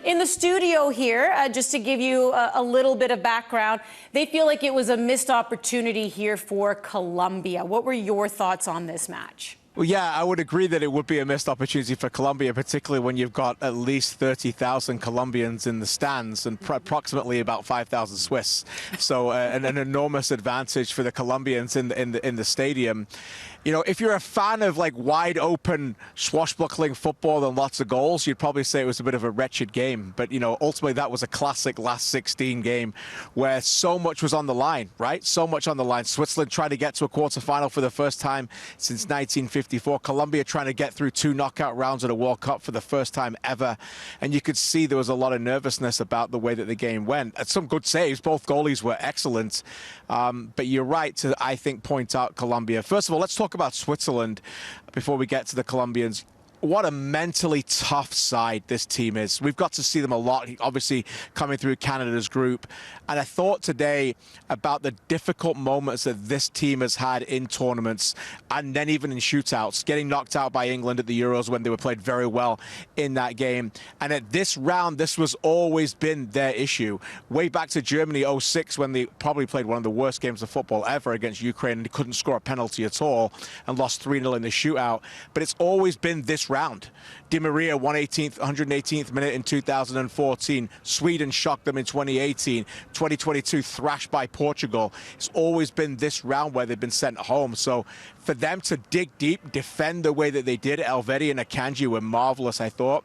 In the studio here, just to give you a little bit of background, they feel like it was a missed opportunity here for Colombia. What were your thoughts on this match? Well, yeah, I would agree that it would be a missed opportunity for Colombia, particularly when you've got at least 30,000 Colombians in the stands and approximately about 5,000 Swiss. So an enormous advantage for the Colombians in the stadium. You know, if you're a fan of like wide open swashbuckling football and lots of goals, you'd probably say it was a bit of a wretched game. But, you know, ultimately that was a classic last 16 game where so much was on the line, right? So much on the line. Switzerland trying to get to a quarterfinal for the first time since 1954. Colombia trying to get through 2 knockout rounds at a World Cup for the first time ever. And you could see there was a lot of nervousness about the way that the game went. And some good saves. Both goalies were excellent. But you're right to, I think, point out Colombia. First of all, let's talk about Switzerland before we get to the Colombians. What a mentally tough side this team is. We've got to see them a lot, obviously coming through Canada's group. And I thought today about the difficult moments that this team has had in tournaments and then even in shootouts, getting knocked out by England at the Euros when they were played very well in that game. And at this round, this was always been their issue. Way back to Germany 06 when they probably played one of the worst games of football ever against Ukraine and couldn't score a penalty at all and lost 3-0 in the shootout. But it's always been this round. Di Maria 118th minute in 2014. Sweden shocked them in 2018. 2022 thrashed by Portugal. It's always been this round where they've been sent home. So for them to dig deep, defend the way that they did, Elvedi and Akanji were marvelous, I thought.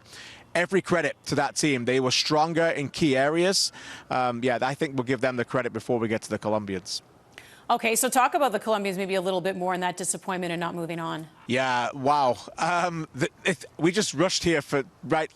Every credit to that team. They were stronger in key areas. Yeah, I think we'll give them the credit before we get to the Colombians. Okay, so talk about the Colombians maybe a little bit more and that disappointment and not moving on. Yeah, wow. We just rushed here for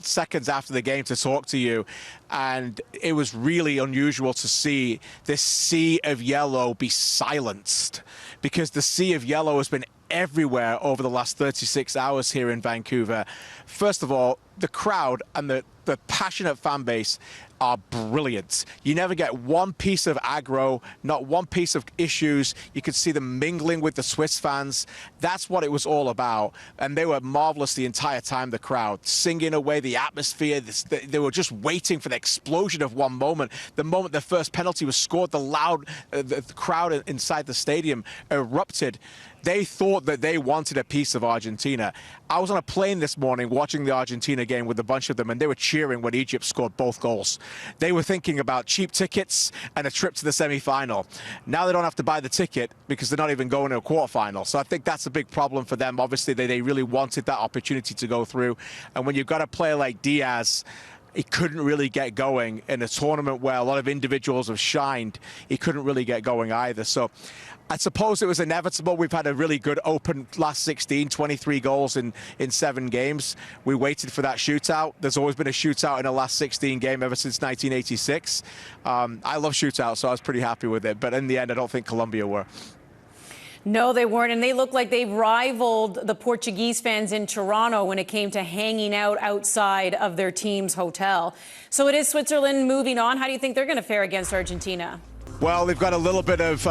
seconds after the game to talk to you, and it was really unusual to see this sea of yellow be silenced, because the sea of yellow has been everywhere over the last 36 hours here in Vancouver. First of all, the crowd and the passionate fan base are brilliant. You never get one piece of aggro, not one piece of issues. You could see them mingling with the Swiss fans. That's what it was all about. And they were marvelous the entire time, the crowd, singing away the atmosphere. They were just waiting for the explosion of one moment. The moment the first penalty was scored, the crowd inside the stadium erupted. They thought that they wanted a piece of Argentina. I was on a plane this morning watching the Argentina game with a bunch of them, and they were cheering when Egypt scored both goals. They were thinking about cheap tickets and a trip to the semi-final. Now they don't have to buy the ticket because they're not even going to a quarterfinal. So I think that's a big problem for them. Obviously, they really wanted that opportunity to go through. And when you've got a player like Diaz, he couldn't really get going in a tournament where a lot of individuals have shined. He couldn't really get going either. So I suppose it was inevitable. We've had a really good open last 16, 23 goals in 7 games. We waited for that shootout. There's always been a shootout in the last 16 game ever since 1986. I love shootouts, so I was pretty happy with it. But in the end, I don't think Colombia were. No, they weren't, and they look like they rivaled the Portuguese fans in Toronto when it came to hanging out outside of their team's hotel. So it is Switzerland moving on. How do you think they're going to fare against Argentina? Well, they've got a little bit of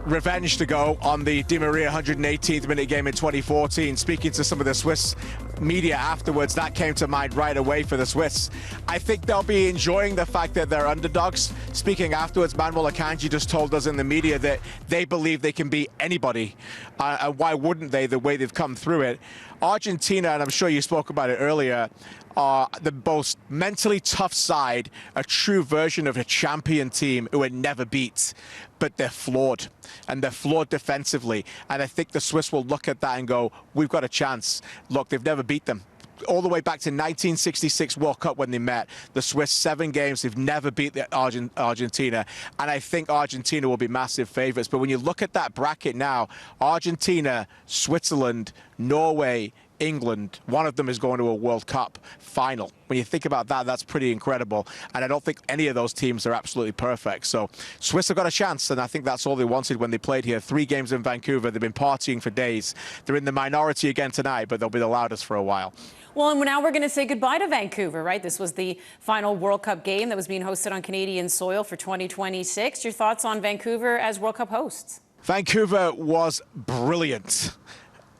revenge to go on the Di Maria 118th minute game in 2014. Speaking to some of the Swiss media afterwards, that came to mind right away for the Swiss. I think they'll be enjoying the fact that they're underdogs. Speaking afterwards, Manuel Akanji just told us in the media that they believe they can beat anybody. And why wouldn't they, the way they've come through it? Argentina, and I'm sure you spoke about it earlier, are the most mentally tough side, a true version of a champion team who it never beats. But they're flawed, and they're flawed defensively. And I think the Swiss will look at that and go, we've got a chance. Look, they've never beat them. All the way back to 1966 World Cup when they met. The Swiss, 7 games, they've never beat the Argentina. And I think Argentina will be massive favourites. But when you look at that bracket now, Argentina, Switzerland, Norway, England, one of them is going to a World Cup final. When you think about that, that's pretty incredible. And I don't think any of those teams are absolutely perfect. So Swiss have got a chance, and I think that's all they wanted when they played here. 3 games in Vancouver. They've been partying for days. They're in the minority again tonight, but they'll be the loudest for a while. Well, and now we're going to say goodbye to Vancouver, right? This was the final World Cup game that was being hosted on Canadian soil for 2026. Your thoughts on Vancouver as World Cup hosts? Vancouver was brilliant.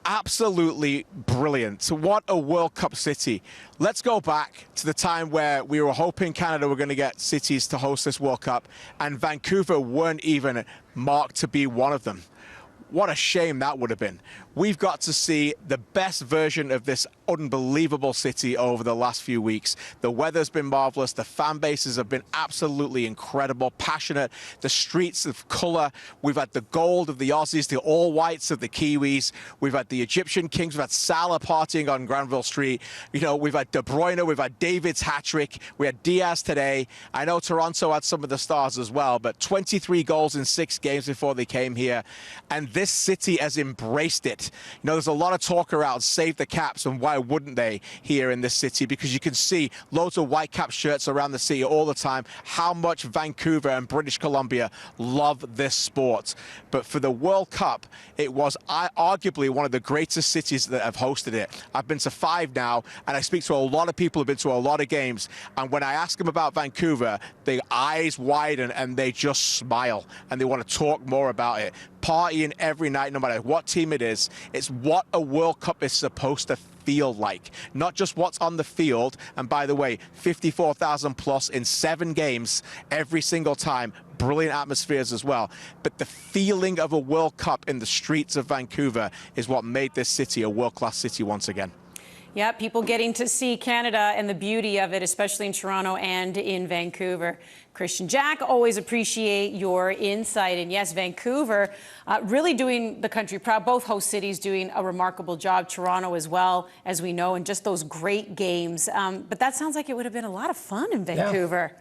Absolutely brilliant. So what a World Cup city. Let's go back to the time where we were hoping Canada were going to get cities to host this World Cup, and Vancouver weren't even marked to be one of them. What a shame that would have been. We've got to see the best version of this unbelievable city over the last few weeks. The weather's been marvelous. The fan bases have been absolutely incredible, passionate. The streets of color. We've had the gold of the Aussies, the all whites of the Kiwis. We've had the Egyptian Kings. We've had Salah partying on Granville Street. You know, we've had De Bruyne. We've had David's hat trick. We had Diaz today. I know Toronto had some of the stars as well, but 23 goals in 6 games before they came here. And this city has embraced it. You know, there's a lot of talk around Save the Caps, and why wouldn't they here in this city? Because you can see loads of white cap shirts around the city all the time, how much Vancouver and British Columbia love this sport. But for the World Cup, it was arguably one of the greatest cities that have hosted it. I've been to 5 now, and I speak to a lot of people who've been to a lot of games, and when I ask them about Vancouver, their eyes widen and they just smile, and they want to talk more about it. Partying every night, no matter what team it is. It's what a World Cup is supposed to feel like, not just what's on the field. And by the way, 54,000 plus in 7 games every single time. Brilliant atmospheres as well. But the feeling of a World Cup in the streets of Vancouver is what made this city a world-class city once again. Yeah, people getting to see Canada and the beauty of it, especially in Toronto and in Vancouver. Christian, Jack, always appreciate your insight. And yes, Vancouver really doing the country proud. Both host cities doing a remarkable job. Toronto as well, as we know, and just those great games. But that sounds like it would have been a lot of fun in Vancouver. Yeah.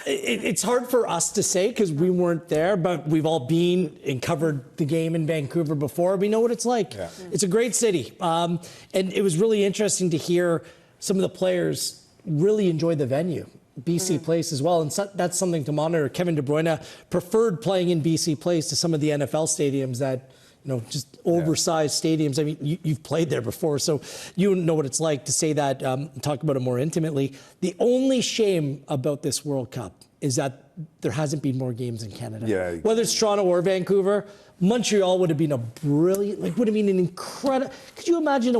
It's hard for us to say because we weren't there, but we've all been and covered the game in Vancouver before. We know what it's like. Yeah. It's a great city. And it was really interesting to hear some of the players really enjoy the venue. BC Place as well, and so that's something to monitor. Kevin De Bruyne preferred playing in BC Place to some of the NFL stadiums that, you know, just oversized stadiums. I mean, you've played there before, so you know what it's like to say that, talk about it more intimately. The only shame about this World Cup is that there hasn't been more games in Canada. Yeah. Whether it's Toronto or Vancouver, Montreal would have been a brilliant, would have been an incredible. Could you imagine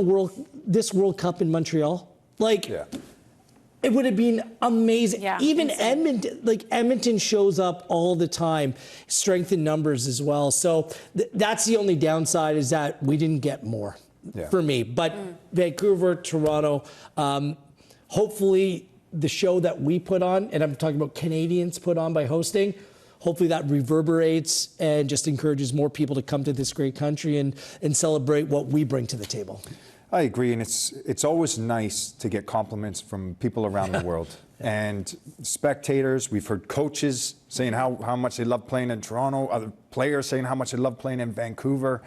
this World Cup in Montreal? It would have been amazing. Yeah, even Edmonton shows up all the time, strength in numbers as well. So that's the only downside, is that we didn't get more for me. But Vancouver, Toronto, hopefully the show that we put on, and I'm talking about Canadians put on by hosting, hopefully that reverberates and just encourages more people to come to this great country and celebrate what we bring to the table. I agree, and it's always nice to get compliments from people around the world. And spectators, we've heard coaches saying how much they love playing in Toronto, other players saying how much they love playing in Vancouver.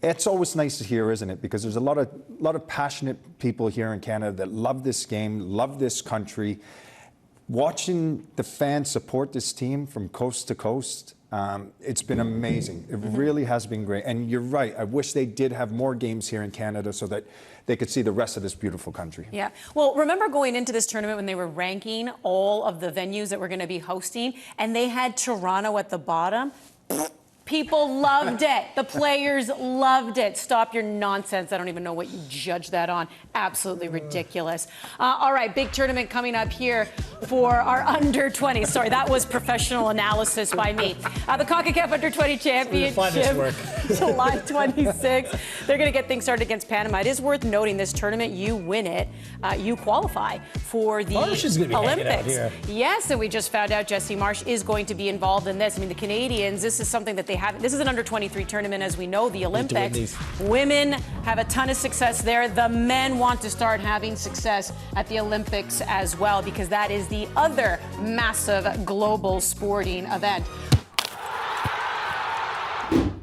It's always nice to hear, isn't it? Because there's a lot of passionate people here in Canada that love this game, love this country. Watching the fans support this team from coast to coast, it's been amazing. It really has been great. And you're right. I wish they did have more games here in Canada so that they could see the rest of this beautiful country. Yeah. Well, remember going into this tournament when they were ranking all of the venues that were going to be hosting, and they had Toronto at the bottom? People loved it. The players loved it. Stop your nonsense. I don't even know what you judge that on. Absolutely ridiculous. All right, big tournament coming up here for our under 20. Sorry, that was professional analysis by me. The CONCACAF Under 20 Championship, July 26th. They're going to get things started against Panama. It is worth noting this tournament, you win it, you qualify for the Olympics. Yes, and we just found out Jesse Marsh is going to be involved in this. I mean, the Canadians, this is something that they haven't. This is an under 23 tournament, as we know. The Olympics, women have a ton of success there. The men want to start having success at the Olympics as well, because that is the other massive global sporting event.